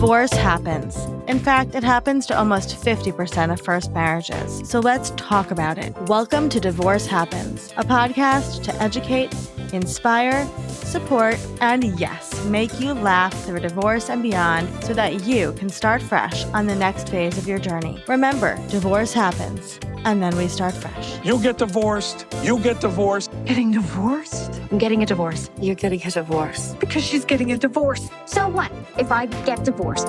Divorce happens. In fact, it happens to almost 50% of first marriages. So let's talk about it. Welcome to Divorce Happens, a podcast to educate, inspire, support, and yes, make you laugh through divorce and beyond so that you can start fresh on the next phase of your journey. Remember, divorce happens, and then we start fresh. You get divorced. You get divorced. Getting divorced? I'm getting a divorce. You're getting a divorce. Because she's getting a divorce. So what if I get divorced?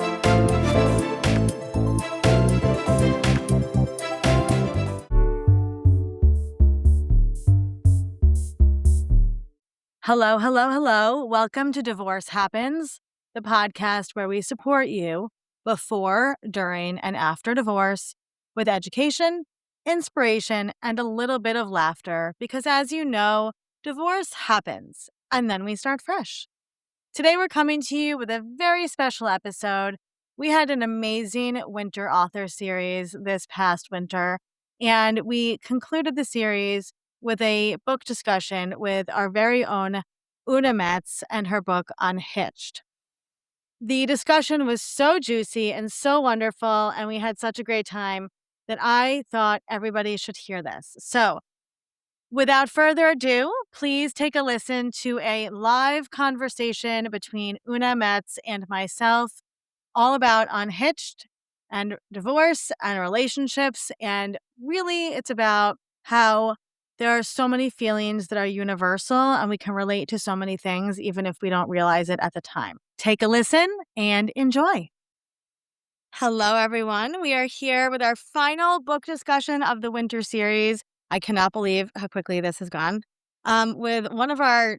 Hello, hello, hello. Welcome to Divorce Happens, the podcast where we support you before, during, and after divorce with education, inspiration, and a little bit of laughter because, as you know, divorce happens, and then we start fresh. Today, we're coming to you with a very special episode. We had an amazing winter author series this past winter, and we concluded the series with a book discussion with our very own Oona Metz and her book Unhitched. The discussion was so juicy and so wonderful, and we had such a great time that I thought everybody should hear this. So, without further ado, please take a listen to a live conversation between Oona Metz and myself, all about Unhitched and divorce and relationships. And really, it's about how there are so many feelings that are universal and we can relate to so many things, even if we don't realize it at the time. Take a listen and enjoy. Hello, everyone. We are here with our final book discussion of the winter series. I cannot believe how quickly this has gone. With one of our,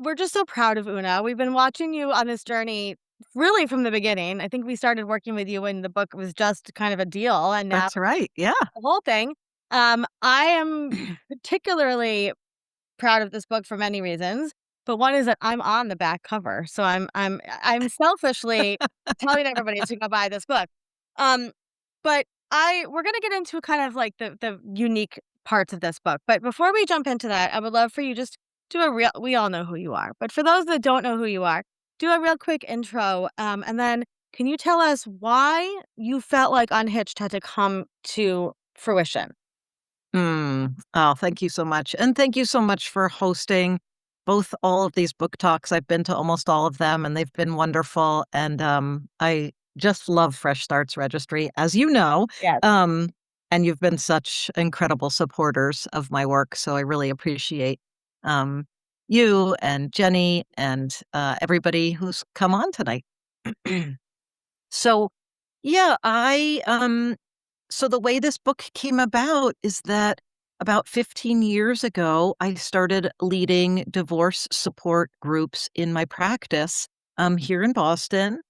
we're just so proud of Oona. We've been watching you on this journey really from the beginning. I think we started working with you when the book was just kind of a deal, and now That's right. Yeah. the whole thing. I am particularly proud of this book for many reasons, but one is that I'm on the back cover, so I'm selfishly telling everybody to go buy this book. But we're gonna get into kind of like the unique parts of this book. But before we jump into that, I would love for you just do a real. We all know who you are, but for those that don't know who you are, do a real quick intro, and then can you tell us why you felt like Unhitched had to come to fruition? Oh, thank you so much. And thank you so much for hosting all of these book talks. I've been to almost all of them and they've been wonderful. And I just love Fresh Starts Registry, as you know. Yes. And you've been such incredible supporters of my work. So I really appreciate you and Jenny and everybody who's come on tonight. So, yeah, So the way this book came about is that about 15 years ago, I started leading divorce support groups in my practice here in Boston.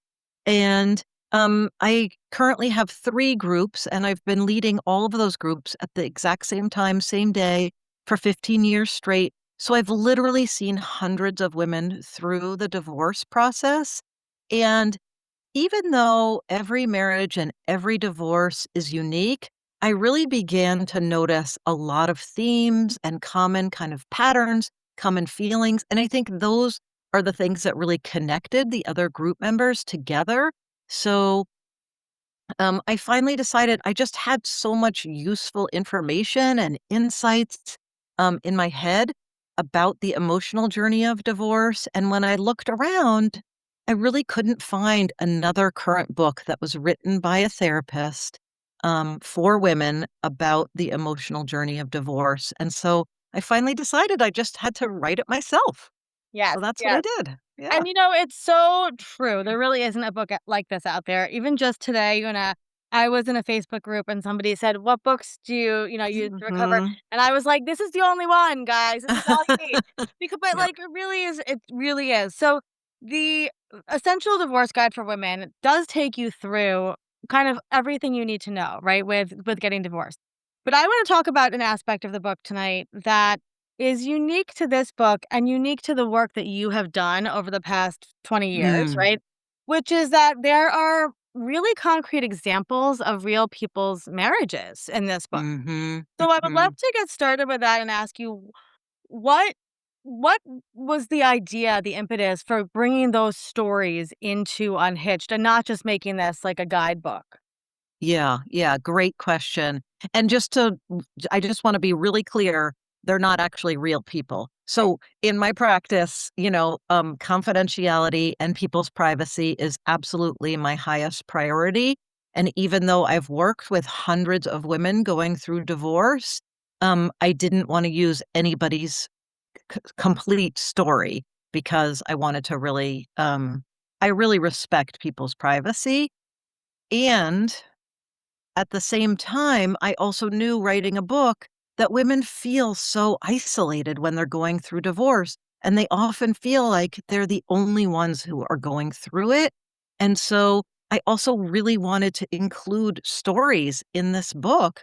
And I currently have 3 groups, and I've been leading all of those groups at the exact same time, same day, for 15 years straight. So I've literally seen hundreds of women through the divorce process. And even though every marriage and every divorce is unique, I really began to notice a lot of themes and common kind of patterns, common feelings. And I think those are the things that really connected the other group members together. So I finally decided I just had so much useful information and insights in my head about the emotional journey of divorce. And when I looked around, I really couldn't find another current book that was written by a therapist for women about the emotional journey of divorce. And so I finally decided I just had to write it myself. Yes. So that's what I did. Yeah. And it's so true. There really isn't a book like this out there. Even just today, I was in a Facebook group and somebody said, "What books do you use to recover?" And I was like, "This is the only one, guys. This is all you need." But Yep. it really is. It really is. So the Essential Divorce Guide for Women does take you through kind of everything you need to know, right, with getting divorced. But I want to talk about an aspect of the book tonight that is unique to this book and unique to the work that you have done over the past 20 years, right? Which is that there are really concrete examples of real people's marriages in this book. So I would love to get started with that and ask you, what what was the idea, the impetus for bringing those stories into Unhitched and not just making this like a guidebook? Yeah, great question. And I just want to be really clear, they're not actually real people. So in my practice, confidentiality and people's privacy is absolutely my highest priority. And even though I've worked with hundreds of women going through divorce, I didn't want to use anybody's complete story because I wanted to I really respect people's privacy. And at the same time, I also knew writing a book that women feel so isolated when they're going through divorce, and they often feel like they're the only ones who are going through it. And so I also really wanted to include stories in this book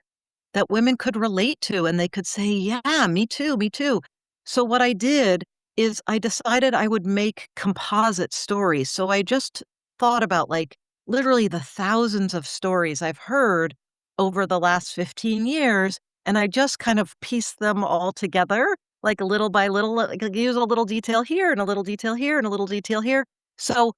that women could relate to and they could say, "Yeah, me too, me too." So what I did is I decided I would make composite stories. So I just thought about, like, literally the thousands of stories I've heard over the last 15 years, and I just kind of pieced them all together, like, little by little, like, use a little detail here and a little detail here and a little detail here. So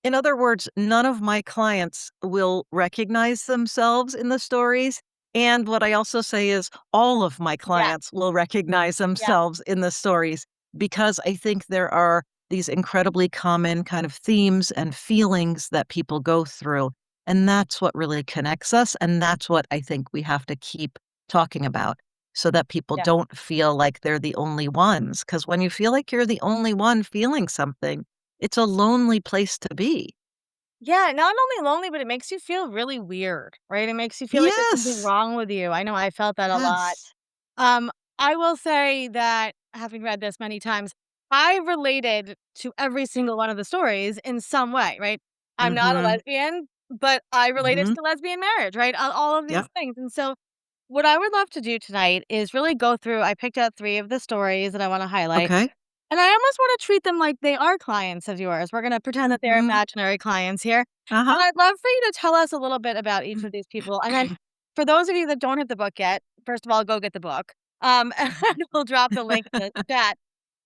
in other words, none of my clients will recognize themselves in the stories. And what I also say is all of my Yeah, clients will recognize yeah, themselves in the stories because I think there are these incredibly common kind of themes and feelings that people go through. And that's what really connects us. And that's what I think we have to keep talking about so that people yeah. don't feel like they're the only ones. Because when you feel like you're the only one feeling something, it's a lonely place to be. Yeah, not only lonely, but it makes you feel really weird, right? It makes you feel like there's something Yes. wrong with you. I know I felt that a lot. Yes. Um, I will say that having read this many times, I related to every single one of the stories in some way, right? I'm not a Mhm. lesbian, but I related Mhm. to lesbian marriage, right? All of these Yep. things. And so what I would love to do tonight is really go through, I picked out 3 of the stories that I want to highlight. Okay. And I almost wanna treat them like they are clients of yours. We're gonna pretend that they're Mhm. imaginary clients here, and Uh-huh. I'd love for you to tell us a little bit about each of these people, and then for those of you that don't have the book yet, first of all, go get the book, and we'll drop the link in the chat,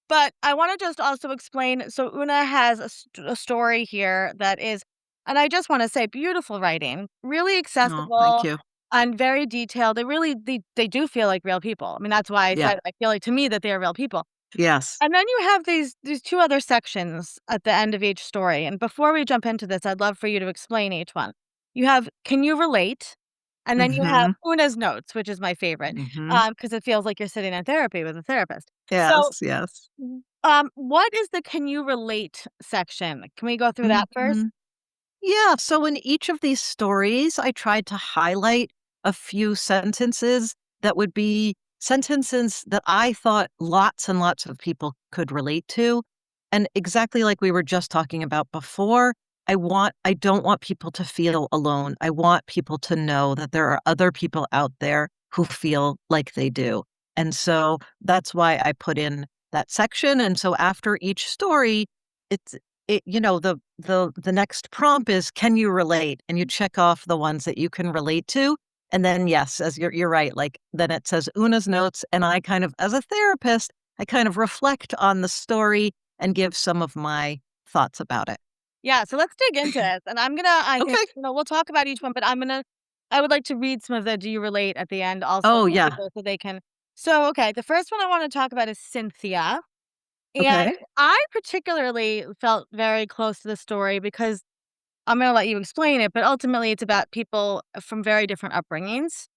but I wanna just also explain so Una has a story here that is and I just wanna say beautiful writing, really Oh, thank accessible you. and very detailed. They do feel like real people. I mean, that's why I Yeah. said I feel like to me that they are real people. Yes. And then you have these 2 other sections at the end of each story, and before we jump into this, I'd love for you to explain each one. You have, "Can you relate?" And then you have Mhm. Una's notes, which is my favorite, Mhm. because it feels like you're sitting in therapy with a therapist. So, Yes, yes. what is the "Can you relate" section? Can we go through that first? Mhm. Yeah, so in each of these stories, I tried to highlight a few sentences that would be sentences that I thought lots and lots of people could relate to. And exactly like we were just talking about before, I don't want people to feel alone. I want people to know that there are other people out there who feel like they do. And so that's why I put in that section. And so after each story, it's the next prompt is, "Can you relate?" And you check off the ones that you can relate to, and then, yes, as you're right, like, then it says Una's notes, and I kind of as a therapist, I kind of reflect on the story and give some of my thoughts about it. Yeah, so let's dig into this, and Okay. we'll talk about each one, but I would like to read some of the "Do you relate?" at the end also Oh, for yeah. people so they can so, okay, the first one I wanna talk about is Cynthia. And Okay. I particularly felt very close to the story because I'm gonna let you explain it, but ultimately it's about people from very different upbringings.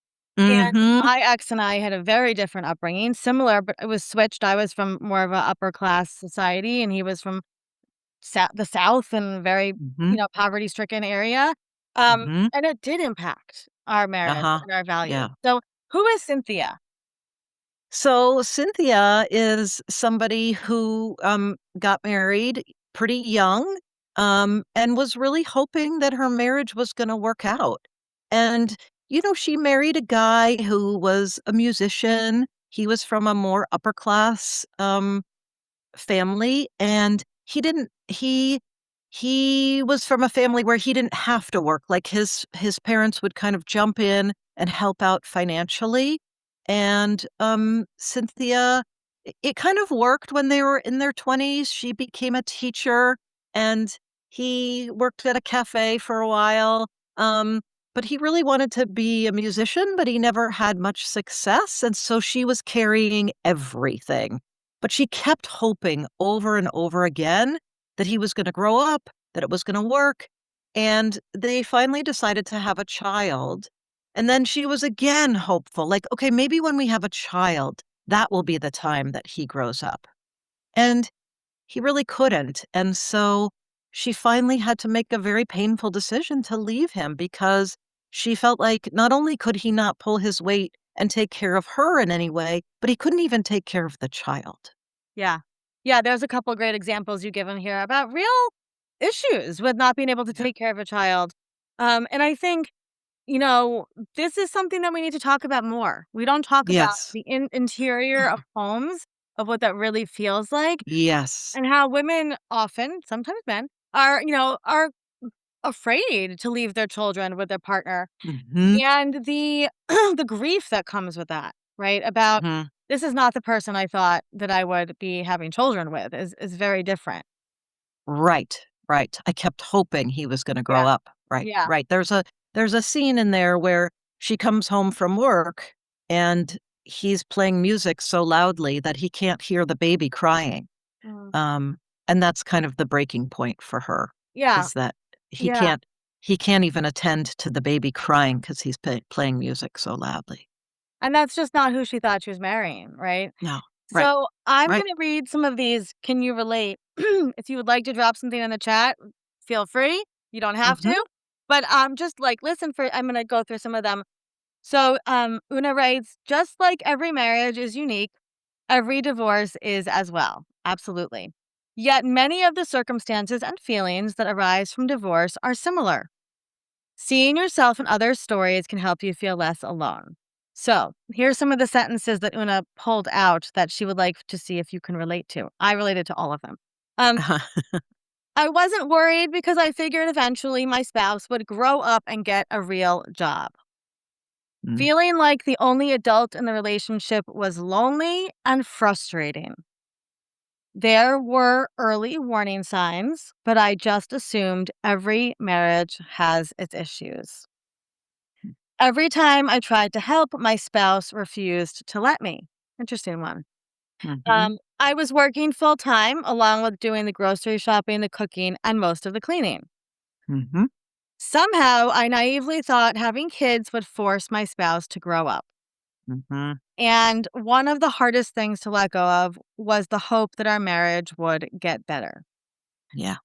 And Mhm. my ex and I had a very different upbringing, similar, but it was switched. I was from more of a upper class society, and he was from the South and very, Mhm. poverty-stricken area. Mhm. And it did impact our marriage Uh-huh. and our values. Yeah. So, who is Cynthia? So Cynthia is somebody who got married pretty young and was really hoping that her marriage was going to work out. And, she married a guy who was a musician. He was from a more upper class family, and he was from a family where he didn't have to work. Like his parents would kind of jump in and help out financially. And Cynthia it kind of worked when they were in their 20s. She became a teacher, and he worked at a cafe for a while. But he really wanted to be a musician, but he never had much success, and so she was carrying everything. But she kept hoping over and over again that he was gonna grow up, that it was gonna work, and they finally decided to have a child, and then she was again hopeful, like, "Okay, maybe when we have a child, that will be the time that he grows up." And he really couldn't, and so she finally had to make a very painful decision to leave him because she felt like not only could he not pull his weight and take care of her in any way, but he couldn't even take care of the child. Yeah. Yeah, there's a couple great examples you give in here about real issues with not being able to Yeah. take care of a child. And I think, you know, this is something that we need to talk about more. We don't talk about Yes. the interior of homes, of what that really feels like, Yes. and how women often, sometimes men, are afraid to leave their children with their partner, Mhm. and the the grief that comes with that, right? About Mhm. this is not the person I thought that I would be having children with is very different. Right, right. I kept hoping he was gonna grow Yeah. up. Right, Yeah. right. There's a scene in there where she comes home from work, and he's playing music so loudly that he can't hear the baby crying. Mm. Um, and that's kind of the breaking point for her, Yeah. is that he Yeah. can't he can't even attend to the baby crying because he's playing music so loudly. And that's just not who she thought she was marrying, right? No. Right, So I'm right. gonna read some of these. Can you relate? If you would like to drop something in the chat, feel free. You don't have Mhm. to. But just like listen for I'm gonna go through some of them. So Una writes, just like every marriage is unique, every divorce is as well. Absolutely. Yet many of the circumstances and feelings that arise from divorce are similar. Seeing yourself in other stories can help you feel less alone. So, here's some of the sentences that Una pulled out that she would like to see if you can relate to. I related to all of them. Um, I wasn't worried because I figured eventually my spouse would grow up and get a real job. Mm, Feeling like the only adult in the relationship was lonely and frustrating. There were early warning signs, but I just assumed every marriage has its issues. Every time I tried to help, my spouse refused to let me. Interesting one. mhm, I was working full time along with doing the grocery shopping, the cooking, and most of the cleaning. mhm, Somehow, I naively thought having kids would force my spouse to grow up. mhm. And one of the hardest things to let go of was the hope that our marriage would get better. Yeah.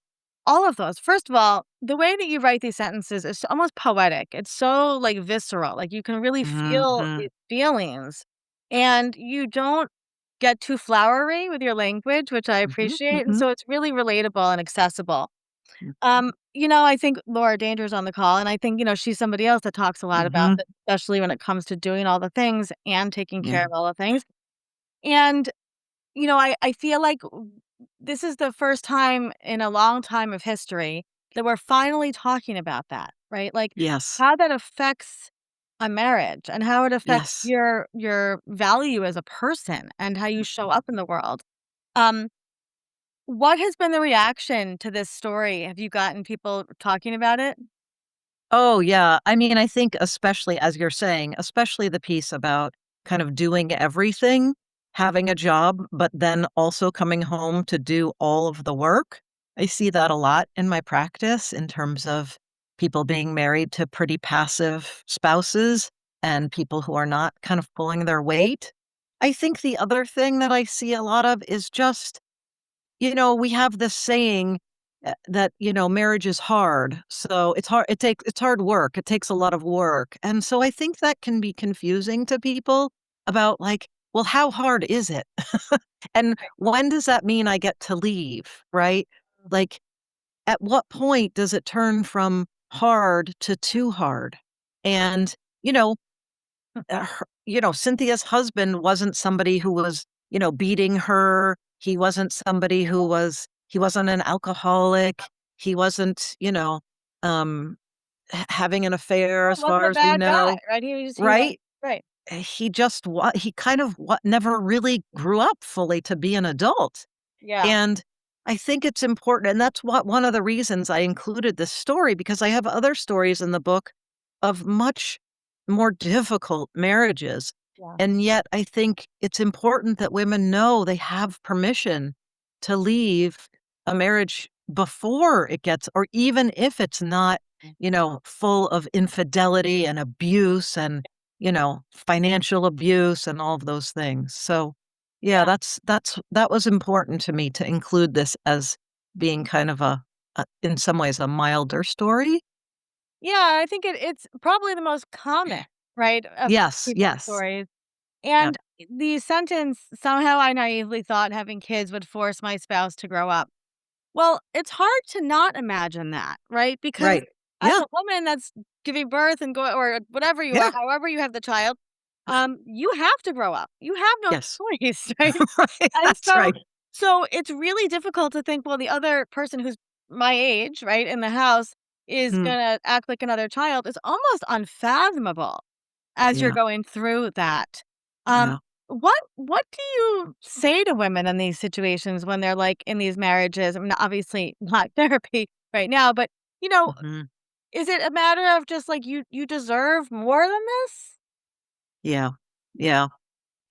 All of those. First of all, the way that you write these sentences is almost poetic. It's so like visceral. Like you can really feel Mhm, these feelings. And you don't get too flowery with your language, which I mhm, appreciate. And mhm, so it's really relatable and accessible. mhm, I think Laura Danger's on the call, and I think, she's somebody else that talks a lot about mhm. this, especially when it comes to doing all the things and taking care Yeah. of all the things. And I feel like this is the first time in a long time of history that we're finally talking about that, right? Like Yes. how that affects a marriage and how it affects Yes. your value as a person and how you show up in the world. Um, what has been the reaction to this story? Have you gotten people talking about it? Oh, yeah. I mean, I think especially as you're saying, especially the piece about kind of doing everything, having a job, but then also coming home to do all of the work. I see that a lot in my practice in terms of people being married to pretty passive spouses and people who are not kind of pulling their weight. I think the other thing that I see a lot of is just we have this saying that, marriage is hard. So it's hard work. It takes a lot of work. And so I think that can be confusing to people about like, well, how hard is it? And when does that mean I get to leave, right? Like, at what point does it turn from hard to too hard? And, you know, Cynthia's husband wasn't somebody who was, beating her. He wasn't an alcoholic. He wasn't, having an affair Well, as wasn't far a as we bad guy, know. right? He was Right? right. he kind of never really grew up fully to be an adult. Yeah. And I think it's important, and that's what one of the reasons I included this story, because I have other stories in the book of much more difficult marriages. Yeah. And yet I think it's important that women know they have permission to leave a marriage before it gets, or even if it's not, full of infidelity and abuse and, financial abuse and all of those things. So yeah, that was important to me to include this as being kind of in some ways, a milder story. Yeah, I think it's probably the most common, right, of Yes, people's yes. stories. Yep. And the sentence, "Somehow I naively thought having kids would force my spouse to grow up." Well, it's hard to not imagine that, right? Because Right. as Yeah, a woman that's giving birth and go or whatever you are, yeah. however you have the child, you have to grow up. You have no Yes. choice, right? Right, And that's right. so it's really difficult to think, well, the other person who's my age, right, in the house is Mm, gonna act like another child. It's almost unfathomable as you're yeah, going through that. Um, yeah. what do you say to women in these situations when they're, like, in these marriages? I mean, obviously not therapy right now, but, you know, Mhm. is it a matter of just, like, you deserve more than this? Yeah, yeah.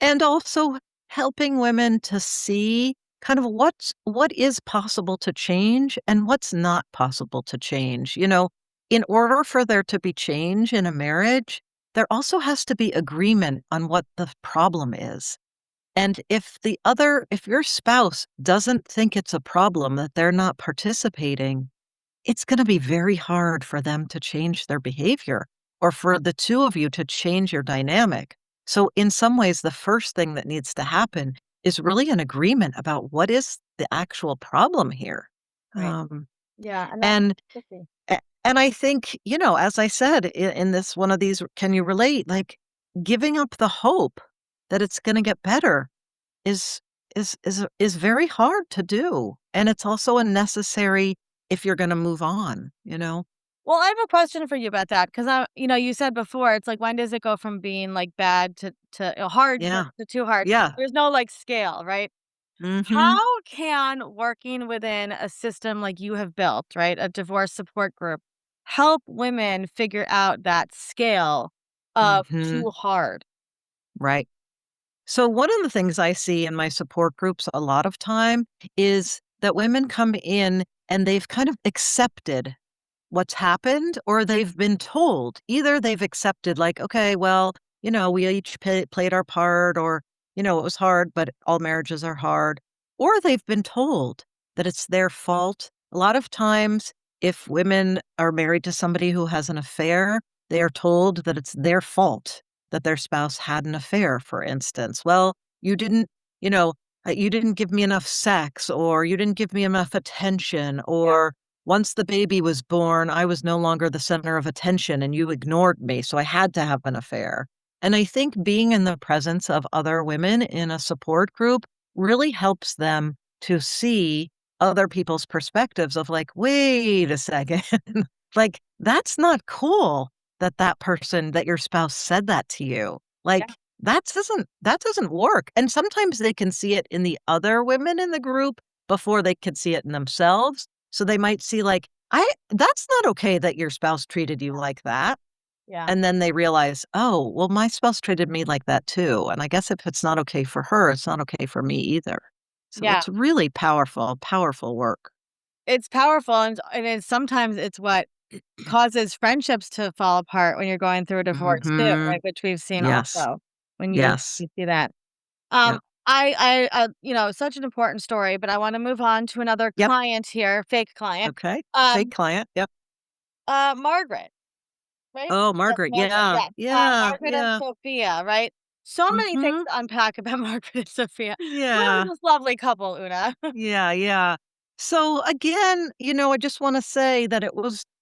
And also helping women to see kind of what is possible to change and what's not possible to change. In order for there to be change in a marriage, there also has to be agreement on what the problem is. And if your spouse doesn't think it's a problem that they're not participating, it's going to be very hard for them to change their behavior or for the two of you to change your dynamic. So, in some ways, the first thing that needs to happen is really an agreement about what is the actual problem here. Right. Um, Yeah, and that's and tricky. and I think, as I said in this one of these, can you relate? Like giving up the hope that it's going to get better is is very hard to do, and it's also a necessary if you're gonna move on. Well, I have a question for you about that because you said before, it's like, when does it go from being, like, bad to hard Yeah, to too hard? yeah, There's no, like, scale, right? mhm, How can working within a system like you have built, right, a divorce support group, help women figure out that scale of mhm, too hard? right. So one of the things I see in my support groups a lot of time is that women come in and they've kind of accepted what's happened, or they've been told. Either they've accepted, like, okay, well, we each played our part, or, it was hard, but all marriages are hard. Or they've been told that it's their fault. A lot of times, if women are married to somebody who has an affair, they are told that it's their fault that their spouse had an affair, for instance. Well, you didn't, you know, you didn't give me enough sex, or you didn't give me enough attention, Yeah. or once the baby was born, I was no longer the center of attention and you ignored me, so I had to have an affair. And I think being in the presence of other women in a support group really helps them to see other people's perspectives of, like, wait a second, like, that's not cool that your spouse said that to you. Yeah. Like, that doesn't work. And sometimes they can see it in the other women in the group before they could see it in themselves. So they might see, like, that's not okay that your spouse treated you like that. Yeah. And then they realize, oh, well, my spouse treated me like that too. And I guess if it's not okay for her, it's not okay for me either. So Yeah. it's really powerful, powerful work. It's powerful, and it's sometimes it's what causes friendships to fall apart when you're going through a divorce too, Hmm. right? Which we've seen Yes. also when Yes. you see that. Yeah. Such an important story, but I wanna move on to another Yep. client here, fake client. Okay. Fake Um, client. Yep. Margaret, right? Oh, That's Margaret. Margaret, Yeah. yes. Yeah. Margaret and Yeah. Sophia, right? So many things Hmm. to unpack about Margaret and Sophia. Who is Yeah. this lovely couple, Una? Yeah. Yeah. So again, I just want to say that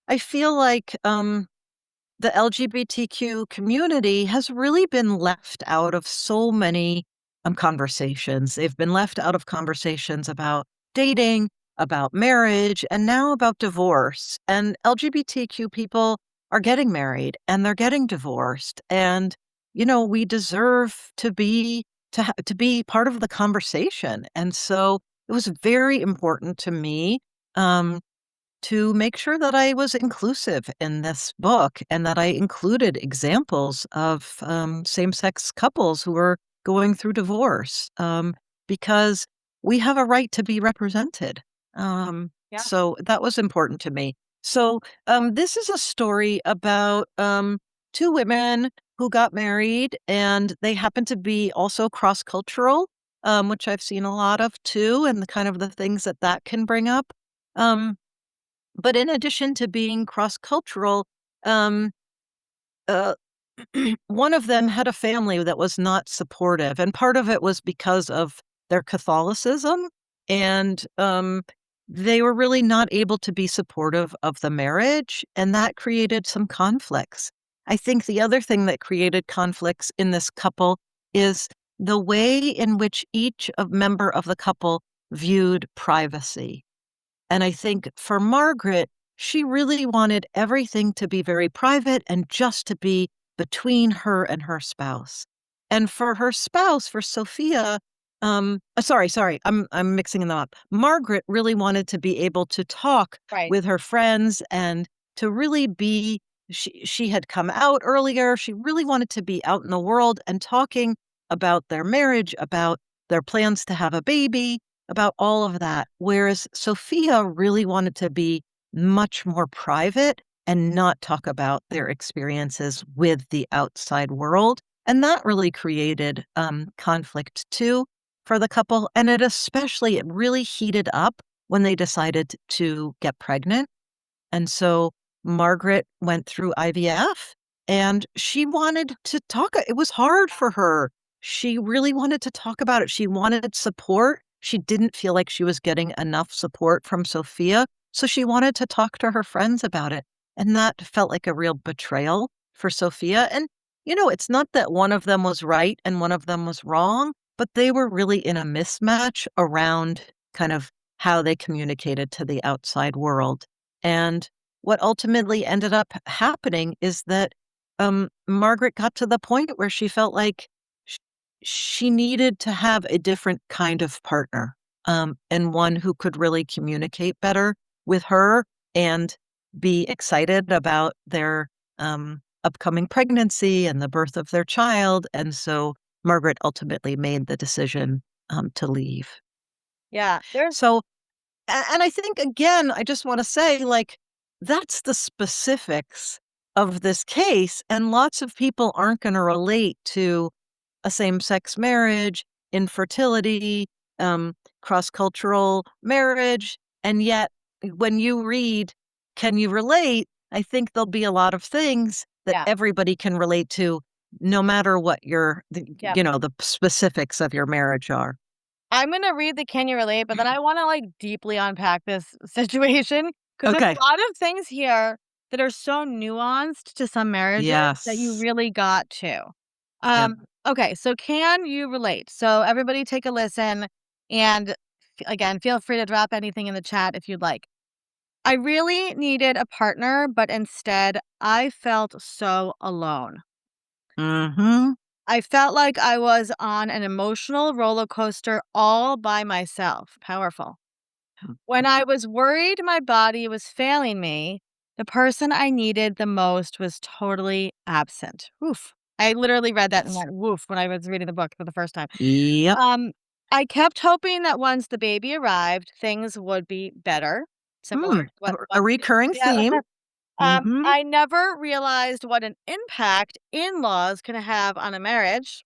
I feel like, the LGBTQ community has really been left out of so many conversations. They've been left out of conversations about dating, about marriage, and now about divorce. And LGBTQ people are getting married and they're getting divorced. And we deserve to be part of the conversation. And so it was very important to me um, to make sure that I was inclusive in this book and that I included examples of same-sex couples who were going through divorce, because we have a right to be represented. Yeah. So that was important to me. So this is a story about two women who got married, and they happen to be also cross-cultural, which I've seen a lot of too, and the kind of the things that that can bring up. Um, but in addition to being cross-cultural, um, uh, one of them had a family that was not supportive, and part of it was because of their Catholicism, and they were really not able to be supportive of the marriage, and that created some conflicts. I think the other thing that created conflicts in this couple is the way in which each of member of the couple viewed privacy. And I think for Margaret, she really wanted everything to be very private and just to be between her and her spouse. And for her spouse, for Sophia, sorry, I'm mixing them up. Margaret really wanted to be able to talk Right. with her friends and to really be. She had come out earlier. She really wanted to be out in the world and talking about their marriage, about their plans to have a baby, about all of that. Whereas Sophia really wanted to be much more private and not talk about their experiences with the outside world. And that really created conflict too for the couple. And it really heated up when they decided to get pregnant. And so Margaret went through IVF and she wanted to talk. It was hard for her. She really wanted to talk about it. She wanted support. She didn't feel like she was getting enough support from Sophia. So she wanted to talk to her friends about it. And that felt like a real betrayal for Sophia. And, it's not that one of them was right and one of them was wrong, but they were really in a mismatch around kind of how they communicated to the outside world. And what ultimately ended up happening is that Margaret got to the point where she felt like sh- she needed to have a different kind of partner, and one who could really communicate better with her and be excited about their upcoming pregnancy and the birth of their child. And so Margaret ultimately made the decision to leave. Yeah. There's So and I think, again, I just wanna say, like, that's the specifics of this case, and lots of people aren't gonna relate to a same-sex marriage, infertility, cross-cultural marriage, and yet, when you read, "Can you relate?" I think there'll be a lot of things that Yeah. everybody can relate to no matter what Yeah. the specifics of your marriage are. I'm gonna read the "Can you relate?" but then I wanna, like, deeply unpack this situation because there's Okay. a lot of things here that are so nuanced to some marriages that you Yes. really got to. Yep. Okay, so can you relate? So everybody take a listen and again, feel free to drop anything in the chat if you'd like. I really needed a partner, but instead I felt so alone. Mhm. I felt like I was on an emotional roller coaster all by myself. Powerful. When I was worried my body was failing me, the person I needed the most was totally absent. Oof. I literally read that and went woof when I was reading the book for the first time. Yep. Um, I kept hoping that once the baby arrived, things would be better. Similar Hmm, to what a once recurring yeah. theme. Mhm. I never realized what an impact in-laws can have on a marriage.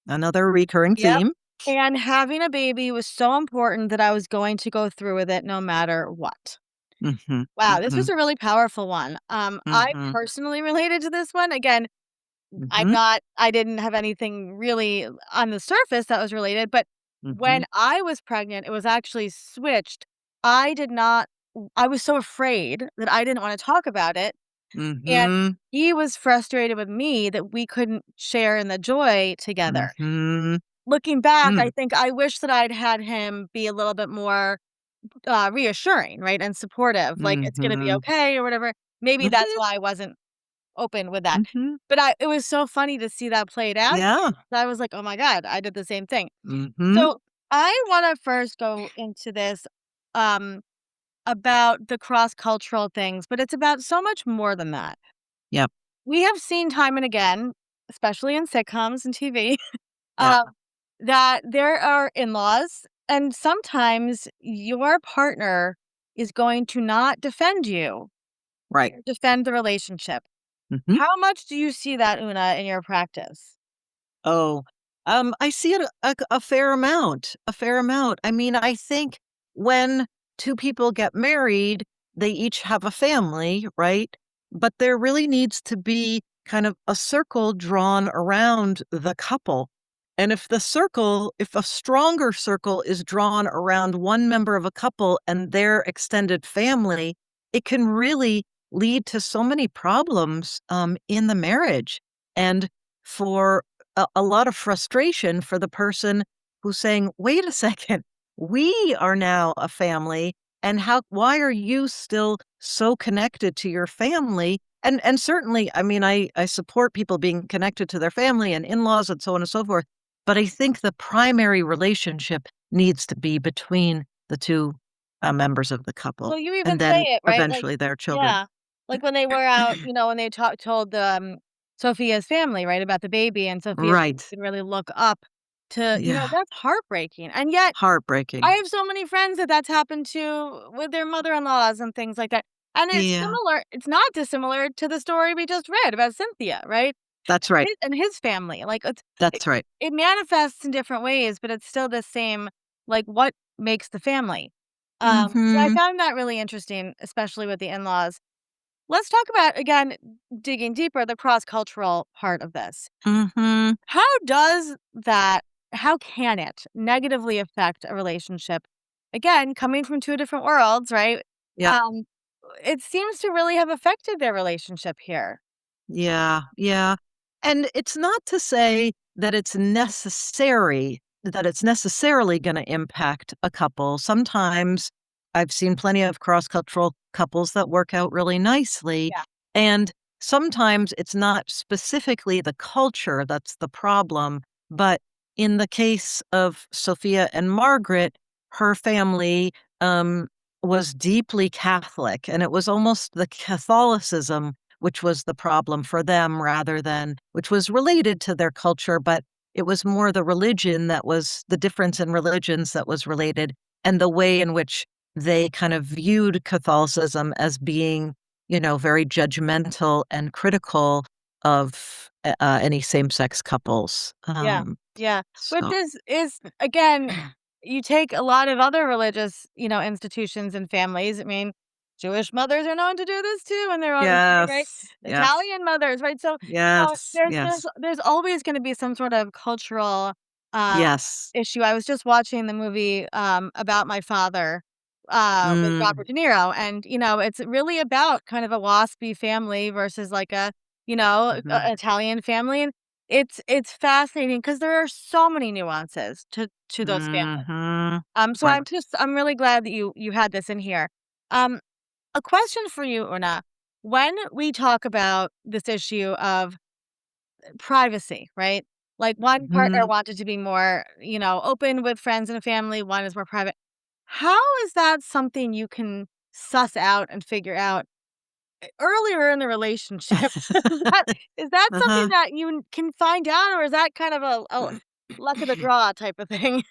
Another recurring Yep. theme. And having a baby was so important that I was going to go through with it no matter what. Mhm, Wow, this was mhm, a really powerful one. I mhm, personally related to this one. Again, mhm, I didn't have anything really on the surface that was related, but when mhm, I was pregnant, it was actually switched. I did not I was so afraid that I didn't want to talk about it. And mhm, he was frustrated with me that we couldn't share in the joy together. mhm, Looking back, I mm, think I wish that I'd had him be a little bit more reassuring, right, and supportive, like, "It's gonna be mhm, okay," or whatever. Maybe that's mhm, why I wasn't open with that. Mhm. But it was so funny to see that played out. Yeah. I was like, "Oh my god, I did the same thing." Mhm. So, I wanna first go into this, um, about the cross-cultural things, but it's about so much more than that. Yep. We have seen time and again, especially in sitcoms and TV, Yeah. um, that there are in-laws, and sometimes your partner is going to not defend you, Right. defend the relationship. Mhm. How much do you see that, Una, in your practice? Oh, I see it a fair amount, a fair amount. I mean, I think when 2 people get married, they each have a family, right? But there really needs to be kind of a circle drawn around the couple. And if a stronger circle is drawn around one member of a couple and their extended family, it can really lead to so many problems, in the marriage. And for a lot of frustration for the person who's saying, "Wait a second, we are now a family, and why are you still so connected to your family?" And certainly, I mean, I support people being connected to their family and in-laws and so on and so forth, but I think the primary relationship needs to be between the 2, members of the couple, Well, you even and say then it, right? Like, eventually their children. yeah. Like when they were out, when they told Sophia's family, right, about the baby, and Sophia Right. didn't really look up to, Yeah. that's heartbreaking. And yet, I Heartbreaking. have so many friends that that's happened to with their mother-in-laws and things like that. And Yeah. it's not dissimilar to the story we just read about Cynthia, right? That's right. And his family. Like it, That's right. it manifests in different ways, but it's still the same, like what makes the family. So I Mhm. found that really interesting, especially with the in-laws. Let's talk about, again, digging deeper, the cross-cultural part of this. Mhm. How does that how can it negatively affect a relationship? Again, coming from 2 different worlds, right? Yep. Um, it seems to really have affected their relationship here. Yeah, yeah. And it's not to say that it's necessarily gonna impact a couple. Sometimes I've seen plenty of cross-cultural couples that work out really nicely, Yeah, and sometimes it's not specifically the culture that's the problem, but in the case of Sophia and Margaret, her family, um, was deeply Catholic, and it was almost the Catholicism which was the problem for them rather than which was related to their culture, but it was more the religion that was the difference in religions that was related, and the way in which they kind of viewed Catholicism as being, very judgmental and critical of, any same-sex couples. yeah, yeah. Which So is again, you take a lot of other religious, institutions and families. I mean, Jewish mothers are known to do this too in their own way, right? Yes, yes, Italian mothers, right? So, yes, there's always gonna be some sort of cultural, uh, yes. issue. I was just watching the movie, About My Father, with Mm, Robert De Niro, and, it's really about kind of a waspy family versus like a, mhm, Italian family, and it's fascinating because there are so many nuances to those families. mhm. So Right. I'm really glad that you had this in here. Um, a question for you, Una. When we talk about this issue of privacy, right? Like one partner Mhm. wanted to be more, open with friends and family, one is more private. How is that something you can suss out and figure out earlier in the relationship? Is that something Uh-huh. that you can find out, or is that kind of a luck of the draw type of thing?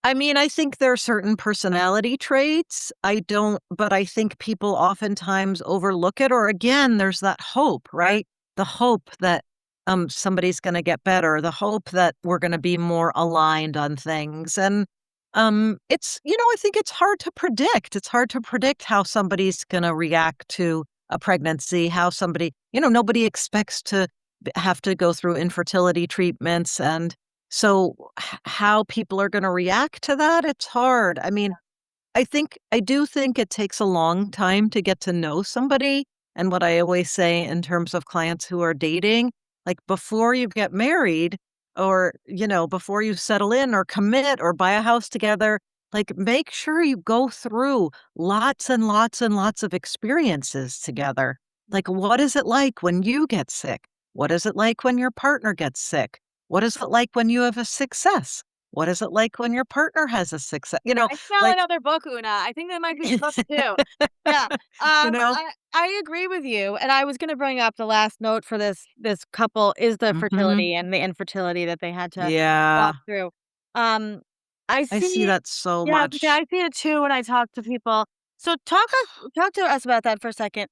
I mean, I think there are certain personality traits. But I think people oftentimes overlook it, or again, there's that hope, right? The hope that somebody's going to get better, the hope that we're going to be more aligned on things. And I think it's hard to predict. It's hard to predict how somebody's going to react to a pregnancy, how nobody expects to have to go through infertility treatments and so how people are gonna react to that, it's hard. I mean, I do think it takes a long time to get to know somebody, and what I always say in terms of clients who are dating, like, before you get married or, before you settle in or commit or buy a house together, like, make sure you go through lots and lots and lots of experiences together. Like, what is it like when you get sick? What is it like when your partner gets sick? What is it like when you have a success? What is it like when your partner has a success? I smell Like, another book, Una. I think that might be the book too. Yeah. you know? I agree with you. And I was gonna bring up the last note for this couple is the Mhm. fertility and the infertility that they had to Yeah, walk through. Um, I I see see that so yeah, I much. see it too when I talk to people. So talk to us about that for a second.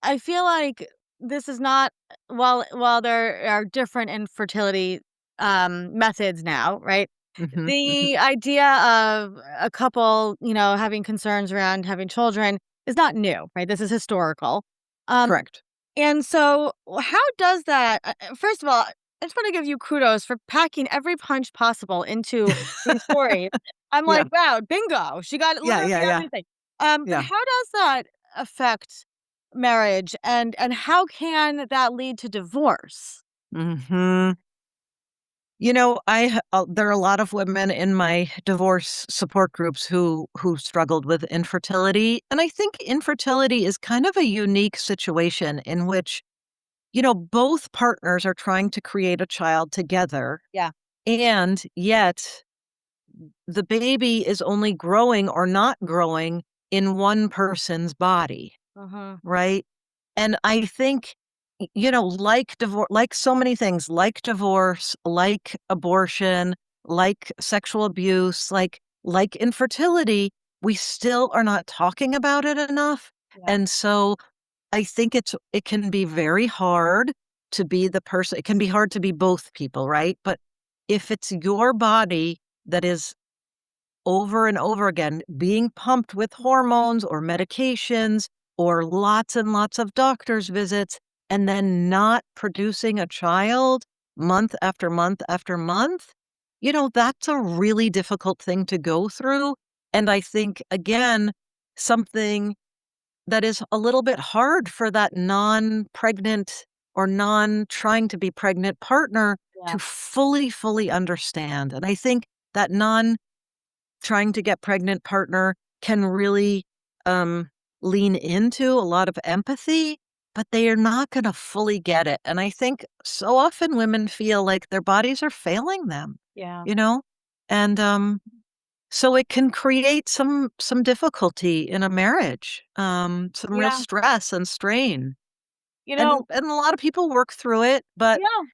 I feel like this is not while there are different infertility methods now, right? Mhm, mhm. The idea of a couple, having concerns around having children is not new, right? This is historical. Um, Correct. and so how does that first of all, I just want to give you kudos for packing every punch possible into these stories. I'm Yeah. like, wow, bingo. She got Yeah, literally yeah, yeah, everything. But yeah. how does that affect marriage and how can that lead to divorce? Mhm. There are a lot of women in my divorce support groups who struggled with infertility, and I think infertility is kind of a unique situation in which, both partners are trying to create a child together, Yeah. and yet the baby is only growing or not growing in one person's body, Uh-huh. right? And I think, like like so many things, like divorce, like abortion, like sexual abuse, like infertility, we still are not talking about it enough. Yeah. And so I think it can be very hard to be the person. It can be hard to be both people, right? But if it's your body that is over and over again being pumped with hormones or medications or lots and lots of doctor's visits and then not producing a child month after month after month, that's a really difficult thing to go through. And I think, again, something that is a little bit hard for that non pregnant or non trying to be pregnant partner Yeah. to fully understand. And I think that non trying to get pregnant partner can really, um, lean into a lot of empathy, but they are not gonna fully get it, and I think so often women feel like their bodies are failing them, Yeah. you know? And, so it can create some difficulty in a marriage, some real Yeah. stress and strain, You know, and a lot of people work through it, but yeah.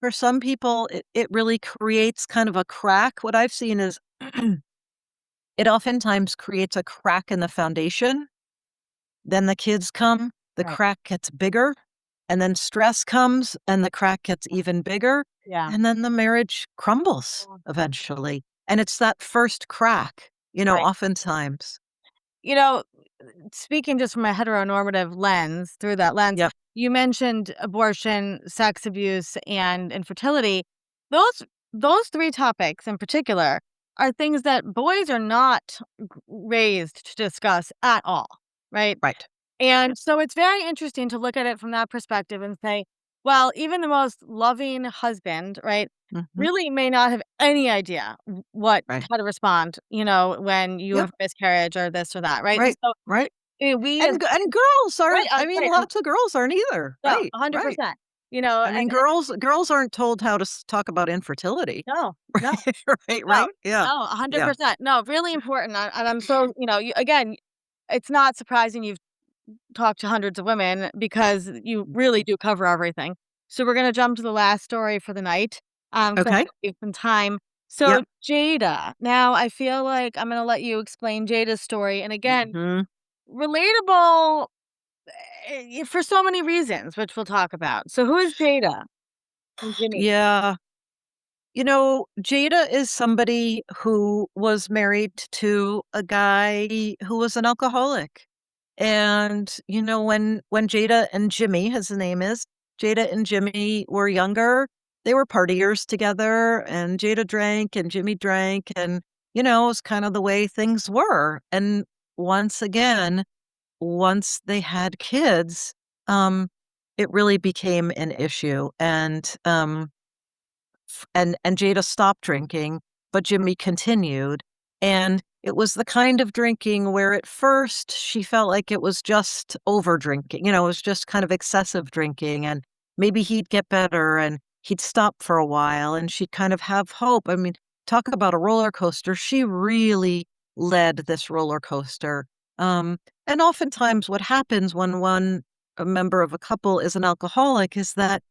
for some people, it really creates kind of a crack. What I've seen is it oftentimes creates a crack in the foundation. Then the kids come, the Right. crack gets bigger, and then stress comes and the crack gets even bigger, Yeah. and then the marriage crumbles eventually. And it's that first crack, Right. oftentimes. You know, Speaking just from a heteronormative lens, through that lens, Yep. you mentioned abortion, sex abuse, and infertility. Those those 3 topics in particular are things that boys are not raised to discuss at all, right? Right. And so it's very interesting to look at it from that perspective and say, well, even the most loving husband, right, Mhm. really may not have any idea Right. how to respond, when you Yep. have miscarriage or this or that, right? And Right. so Right. we as And girls right, aren't, I mean, right, lots of girls aren't either. no, Right. Right. 100%. I mean, And girls aren't told how to talk about infertility. no, no, Right. no, Right. Yeah. no, Yeah. 100%. No, really important. And I'm so, again, it's not surprising you've talked to hundreds of women because you really do cover everything. So we're gonna jump to the last story for the night, 'cause I Okay. wanna save some time. So Yep. Jada, now I feel like I'm gonna let you explain Jada's story, and again, Mhm. relatable, for so many reasons, which we'll talk about. So who is Jada and Jimmy? Yeah. Jada is somebody who was married to a guy who was an alcoholic. And, when Jada and Jimmy, his name is, Jada and Jimmy were younger, they were partiers together, and Jada drank and Jimmy drank, and, it was kind of the way things were. And once again, once they had kids, um, it really became an issue. And Jada stopped drinking, but Jimmy continued. And it was the kind of drinking where at first she felt like it was just over drinking, it was just kind of excessive drinking, and maybe he'd get better and he'd stop for a while and she'd kind of have hope. I mean, talk about a roller coaster. She really led this roller coaster. And oftentimes what happens when a member of a couple is an alcoholic is that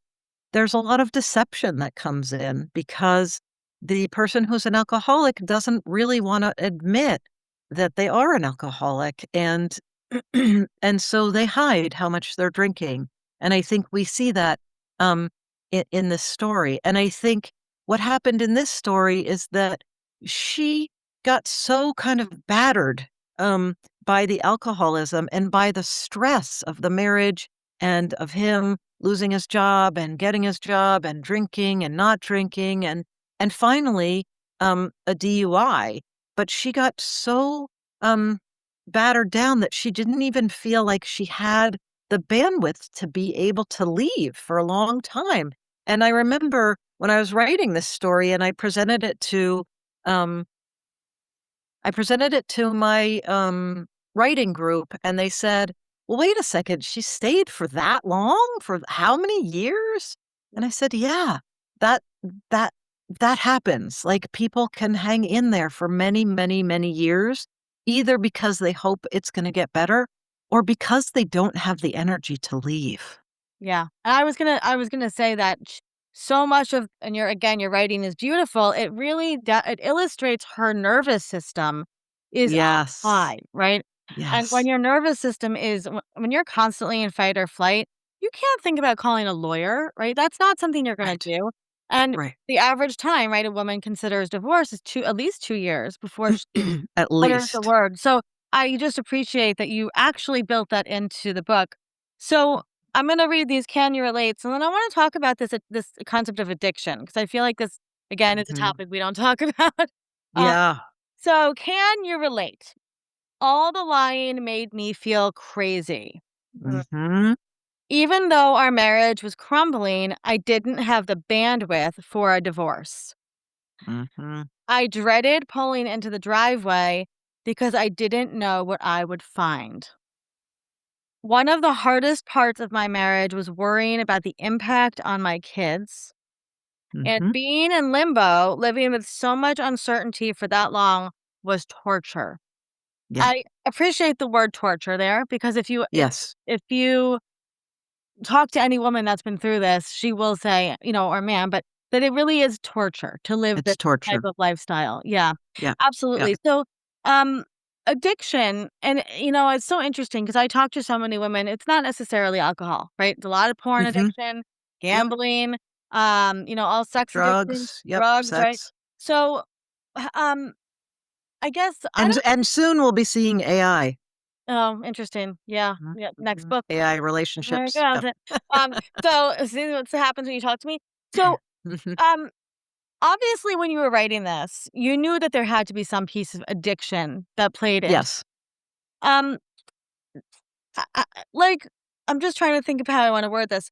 there's a lot of deception that comes in because the person who's an alcoholic doesn't really want to admit that they are an alcoholic, and and so they hide how much they're drinking. And I think we see that um in this story. And I think what happened in this story is that she got so kind of battered um by the alcoholism and by the stress of the marriage and of him losing his job and getting his job and drinking and not drinking and finally a DUI. But she got so um battered down that she didn't even feel like she had the bandwidth to be able to leave for a long time. And I remember when I was writing this story and um I presented it to my writing group, and they said, "Well, wait a second, she stayed for that long? For how many years?" And I said, "Yeah, that that that happens. Like, people can hang in there for many, many, many years, either because they hope it's gonna get better or because they don't have the energy to leave." Yeah. And I was gonna say that so much of, and your writing is beautiful. It really it illustrates her nervous system is on Yes. high, right? And when Yes. your nervous system is when you're constantly in fight or flight, you can't think about calling a lawyer, right? That's not something you're gonna Right. do. And Right. the average time, right, a woman considers divorce is at least 2 years before she At utters the least. word. So I just appreciate that you actually built that into the book. So I'm gonna read these can you relates, and then I want to talk about this concept of addiction because I feel like this again is a Mhm. topic we don't talk about. Uh, Yeah. so can you relate? All the lying made me feel crazy. Mm. Mhm. Even though our marriage was crumbling, I didn't have the bandwidth for a divorce. Mhm. I dreaded pulling into the driveway because I didn't know what I would find. One of the hardest parts of my marriage was worrying about the impact on my kids. And Mhm. being in limbo, living with so much uncertainty for that long was torture. Yeah. I appreciate the word torture there because Yes. if you talk to any woman that's been through this, she will say, or man, but that it really is torture to live this It's type torture. of lifestyle. Yeah, Yeah. Yeah. absolutely. So, um, addiction, and it's so interesting because I talk to so many women. It's not necessarily alcohol, right? It's a lot of porn Mhm. addiction, Yep. gambling, all sex addiction, Drugs. Yep. drugs, right? Sex. So, h- um, I guess I And don't. and soon we'll be seeing AI. Oh, interesting. Yeah, Mhm. yeah. Next Mhm. book. AI There you relationships. go. Yep. So see what happens when you talk to me. So, Mhm. um, obviously, when you were writing this, you knew that there had to be some piece of addiction that played into. Yes. Um, like, I'm just trying to think of how I want to word this.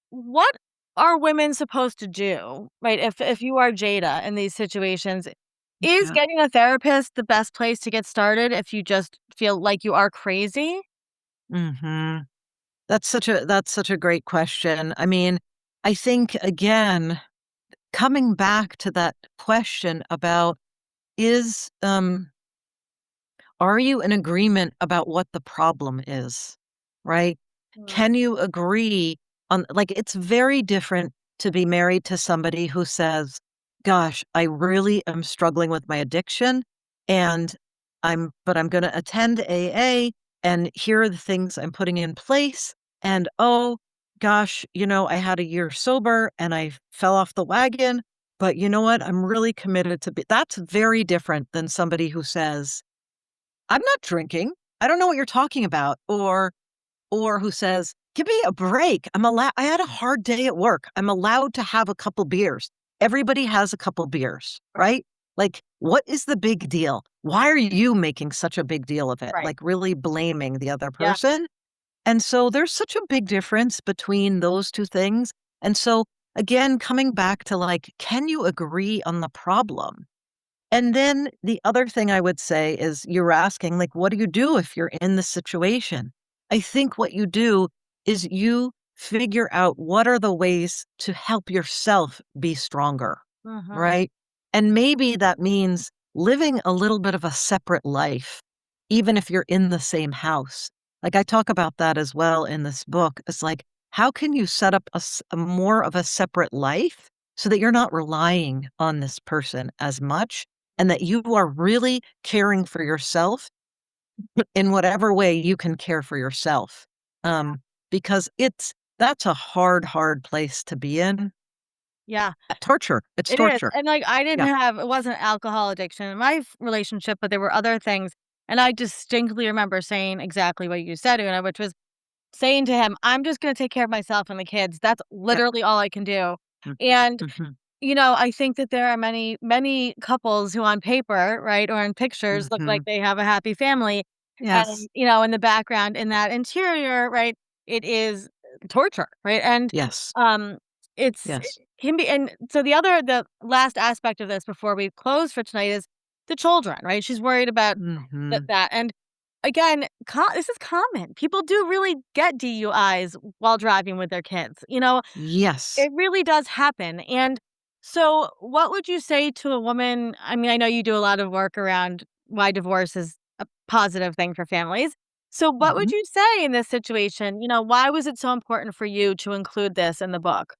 What are women supposed to do, right? If you are Jada in these situations, is Yeah. getting a therapist the best place to get started if you just feel like you are crazy? Mhm. That's such a great question. I mean, I think, again, coming back to that question about is, are you in agreement about what the problem is, right? Mm, Can you agree on, like, it's very different to be married to somebody who says, "Gosh, I really am struggling with my addiction, and I'm gonna attend AA, and here are the things I'm putting in place, and, oh, gosh, I had a year sober, and I fell off the wagon, but you know what? I'm really committed to be." That's very different than somebody who says, "I'm not drinking. I don't know what you're talking about." Or who says, "Give me a break. I had a hard day at work. I'm allowed to have a couple beers." Everybody has a couple beers, right? Like, what is the big deal? Why are you making such a big deal of it? right. Like, really blaming the other Yeah. person? And so there's such a big difference between those 2 things. And so, again, coming back to, like, can you agree on the problem? And then the other thing I would say is you're asking, like, what do you do if you're in this situation? I think what you do is you figure out what are the ways to help yourself be stronger, Mhm. right? And maybe that means living a little bit of a separate life, even if you're in the same house. Like I talk about that as well in this book. It's like, how can you set up a more of a separate life so that you're not relying on this person as much and that you are really caring for yourself in whatever way you can care for yourself. Um, because that's a hard, hard place to be in. Yeah. Torture. It's It is, torture. and, like, I didn't Yeah. have it wasn't alcohol addiction in my relationship, but there were other things, and I distinctly remember saying exactly what you said, which was saying to him, "I'm just gonna take care of myself and the kids. That's Yep. literally all I can do." Mm, And, mhm, I think that there are many, many couples who on paper, right, or in pictures look like mhm. they have a happy family, Yes. and, in the background, in that interior, right, it is torture, right? And, Yes. um, it Yes. can be, and so the last aspect of this before we close for tonight is the children, right? She's worried about Mhm. that, and again, this is common. People do really get DUIs while driving with their kids, Yes. it really does happen, and so what would you say to a woman? I mean, I know you do a lot of work around why divorce is a positive thing for families. So what would Mhm. you say in this situation? Why was it so important for you to include this in the book?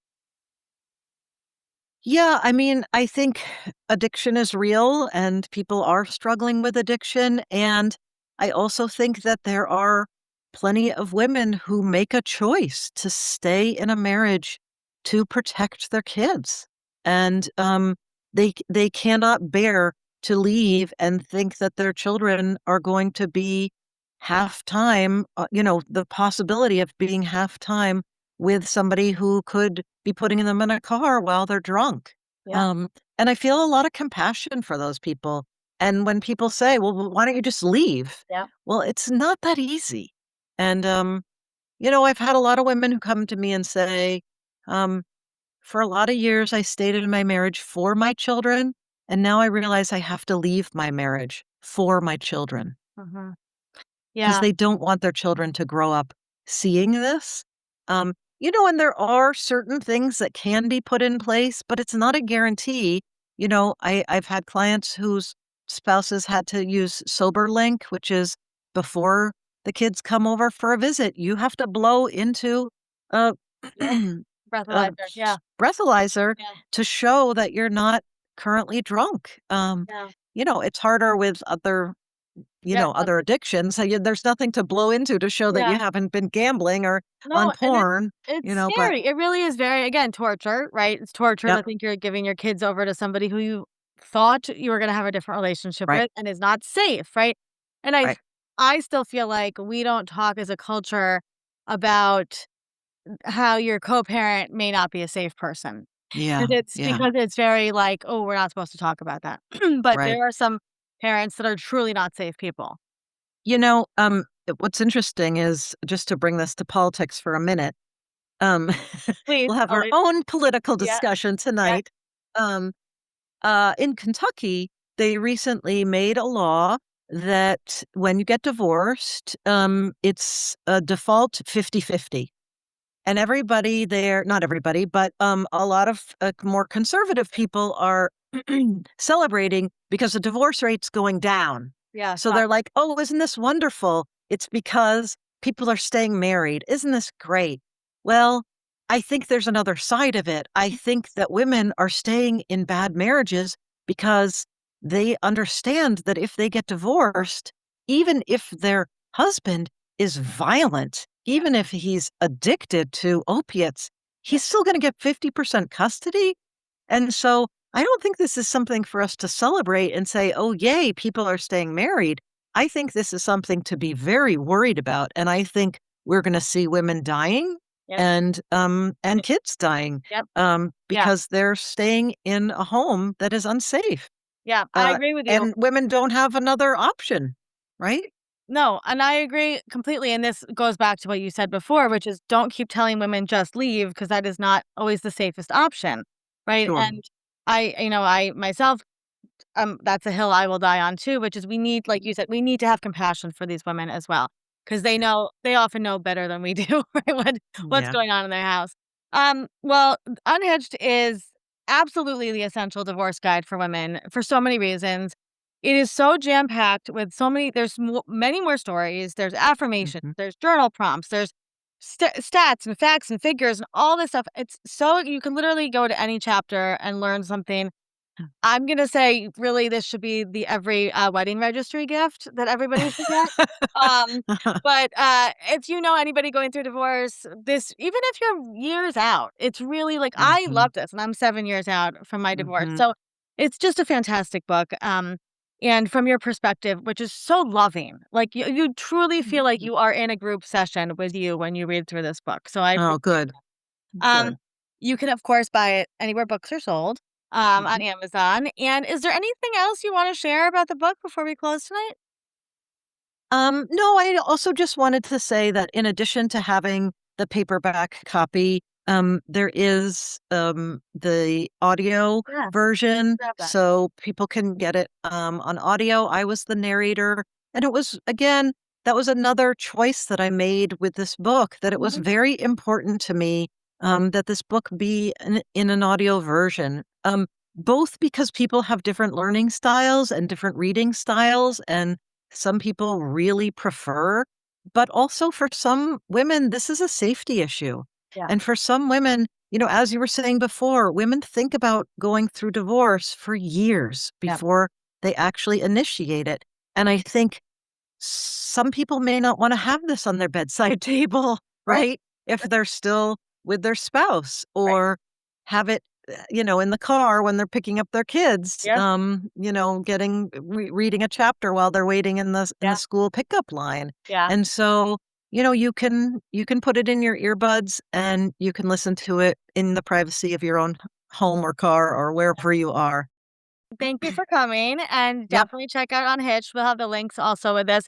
Yeah, I mean, I think addiction is real and people are struggling with addiction. And I also think that there are plenty of women who make a choice to stay in a marriage to protect their kids. And they cannot bear to leave and think that their children are going to be half time, the possibility of being half time with somebody who could be putting them in a car while they're drunk. Yeah, Um, and I feel a lot of compassion for those people. And when people say, "Well, why don't you just leave?" yeah. Well, it's not that easy. And I've had a lot of women who come to me and say, um, "For a lot of years, I stayed in my marriage for my children, and now I realize I have to leave my marriage for my children." Mhm. 'Cause Yeah, they don't want their children to grow up seeing this. And there are certain things that can be put in place, but it's not a guarantee. I've had clients whose spouses had to use SoberLink, which is before the kids come over for a visit, you have to blow into a yeah. a Breathalyzer. Yeah, breathalyzer yeah, to show that you're not currently drunk. yeah. It's harder with other Yeah, other addictions. So there's nothing to blow into to show that you yeah. haven't been gambling or on No, and porn, it's but scary. It really is very, again, torture, right? It's torture yep, to think you're giving your kids over to somebody who you thought you were gonna have a different relationship right, with and is not safe, right? And right. I still feel like we don't talk as a culture about how your co-parent may not be a safe person. Yeah, And it's yeah, because it's very like, "Oh, we're not supposed to talk about that." But right. there are some parents that are truly not safe people. What's interesting is just to bring this to politics for a minute, um, Please, we'll have our always. own political Yeah, discussion yeah, tonight. Um, in Kentucky, they recently made a law that when you get divorced, it's a default 50-50. And everybody there, not everybody, but a lot of more conservative people are celebrating because the divorce rate's going down. yeah, So they're like, "Oh, isn't this wonderful? It's because people are staying married. Isn't this great?" Well, I think there's another side of it. I think that women are staying in bad marriages because they understand that if they get divorced, even if their husband is violent, even if he's addicted to opiates, he's still gonna get 50% custody, and so I don't think this is something for us to celebrate and say, "Oh, yay, people are staying married." I think this is something to be very worried about, and I think we're gonna see women dying yep, and kids dying, yep, yeah, because they're staying in a home that is unsafe, yeah, I agree with you. and women don't have another option, right? No, and I agree completely, and this goes back to what you said before, which is don't keep telling women just leave because that is not always the safest option, right? Sure. And I myself that's a hill I will die on too, which is we need, like you said, we need to have compassion for these women as well, because they often know better than we do, right? What's Yeah. going on in their house. Well, Unhitched is absolutely the essential divorce guide for women for so many reasons. It is so jam packed with so many. There's many more stories. There's affirmations. Mhm. There's journal prompts. There's stats and facts and figures and all this stuff. It's so you can literally go to any chapter and learn something. I'm gonna say, really, this should be the every, wedding registry gift that everybody should get. Um, but, if you know anybody going through divorce, this even if you're years out, it's really like I Mhm. love this, and I'm 7 years out from my divorce, Mhm. so it's just a fantastic book, and from your perspective, which is so loving, like, you truly feel like Mhm. you are in a group session with you when you read through this book, so I Oh, appreciate good. that. Good. You can, of course, buy it anywhere books are sold, on Mhm. Amazon. And is there anything else you want to share about the book before we close tonight? No, I also just wanted to say that in addition to having the paperback copy, there is the audio Yeah, version, grab that. so people can get it on audio. I was the narrator, and it was again that was another choice that I made with this book. That it was Mhm. very important to me that this book be in an audio version. Both because people have different learning styles and different reading styles, and some people really prefer, but also for some women, this is a safety issue. Yeah. And for some women, as you were saying before, women think about going through divorce for years Yep. before they actually initiate it. And I think some people may not want to have this on their bedside table, Right. right? If they're still with their spouse Right. or have it, in the car when they're picking up their kids, Yes. getting reading a chapter while they're waiting in the Yeah. school pickup line. Yeah. And so, you can put it in your earbuds and you can listen to it in the privacy of your own home or car or wherever you are. Thank you for coming, and Yep. definitely check out Unhitched. We'll have the links also with this.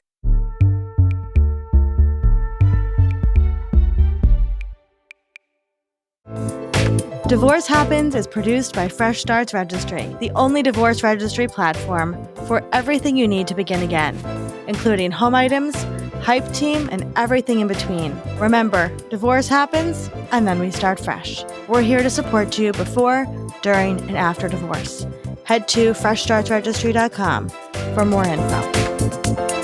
Divorce Happens is produced by Fresh Starts Registry, the only divorce registry platform for everything you need to begin again, including home items, hype team, and everything in between. Remember, divorce happens, and then we start fresh. We're here to support you before, during, and after divorce. Head to freshstartsregistry.com for more info.